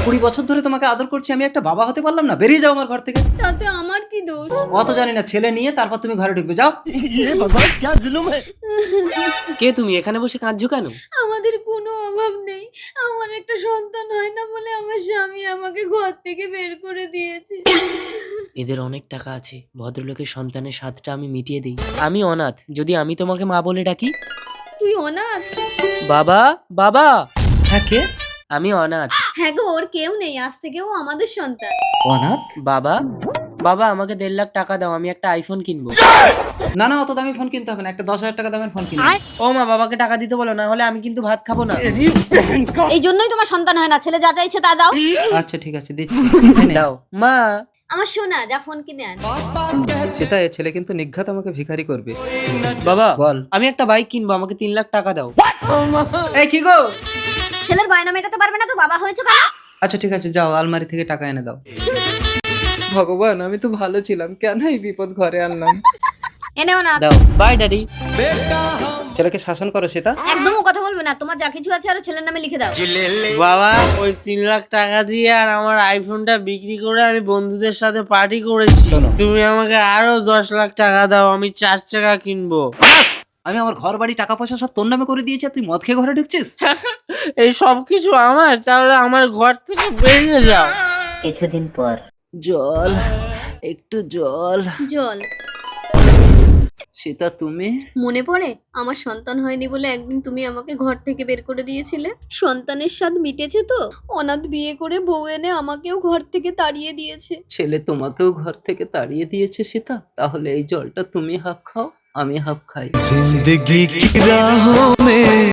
20 বছর ধরে তোমাকে আদর করছি, আমি একটা বাবা হতে পারলাম না? বেরিয়ে যাও আমার ঘর থেকে। তাতে আমার কি দোষ? অত জানি না, ছেলে নিয়ে তারপর তুমি ঘরে ঢুকবে, যাও। কে তুমি এখানে বসে কাঁদছো কেন? আমাদের কোনো অভাব নেই, আমার একটা সন্তান হয় না বলে আমার স্বামী আমাকে ঘর থেকে বের করে দিয়েছে। এদের অনেক টাকা আছে, ভদ্রলোকের সন্তানের স্বাদটা আমি মিটিয়ে দিই। আমি অনাথ, যদি আমি তোমাকে মা বলে ডাকি? তুই অনাথ? বাবা, বাবা। হ্যাঁ, কে? আমি অনাথ। হ্যাঁ গো, ওর কেউ নেই, আজ থেকে ও আমাদের সন্তান। অনাথ? বাবা, বাবা আমাকে 1.5 লাখ টাকা দাও, আমি একটা আইফোন কিনবো। না না, অত দামি ফোন কিনতে হবে না, একটা 10,000 টাকা দামের ফোন কিনবে। ও মা, বাবাকে টাকা দিতে বলো, না হলে আমি কিন্তু ভাত খাবো না। এই জন্যই তোমার সন্তান হয় না, ছেলে যা চাইছে তা দাও। আচ্ছা ঠিক আছে, দিচ্ছি। এই নে। দাও মা। আমার সোনা, যা ফোন কিনে আন। সেটা, এ ছেলে কিন্তু নিঘাত আমাকে ভিখারি করবে। বাবা, বল। আমি একটা বাইক কিনবো, আমাকে 3 লাখ টাকা দাও। এই কি গো? ছেলের বায়না মেটাতে পারবে না তো বাবা হয়েছে কেন? আচ্ছা ঠিক আছে, যাও আলমারি থেকে টাকা এনে দাও। ভগবান, আমি তো ভালো ছিলাম, কেন এই বিপদ ঘরে আনলাম? এনেও না। দাও, বাই ড্যাডি। ছেলেকে শাসন করো সেটা। একদমও কথা বলবে না, তোমার যা কিছু আছে আরো ছেলের নামে লিখে দাও। বাবা, ওই 3 লাখ টাকা দিয়ে আর আমার আইফোনটা বিক্রি করে আমি বন্ধুদের সাথে পার্টি করেছি। শোনো। তুমি আমাকে আরো 10 লাখ টাকা দাও, আমি 4 চাকা কিনবো। আমি আমার ঘর বাড়ি টাকা পয়সা সব তোর নামে করে দিয়েছি, আর তুই মদ খেয়ে ঘরে ঢুকছিস? এই সব কিছু আমার, তাহলে আমার ঘর থেকে বেরিয়ে যাও। কিছুদিন পর জল, একটু জল। জল? সেটা তুমি? মনে পড়ে আমার সন্তান হয়নি বলে একদিন তুমি আমাকে ঘর থেকে বের করে দিয়েছিলে? সন্তানের স্বাদ মিটেছে তো? অনাথ বিয়ে করে বউ এনে আমাকেও ঘর থেকে তাড়িয়ে দিয়েছে। ছেলে তোমাকেও ঘর থেকে তাড়িয়ে দিয়েছে সীতা, তাহলে এই জলটা তুমি হাফ খাও, আমি হাফ খাই। जिंदगी की राहों में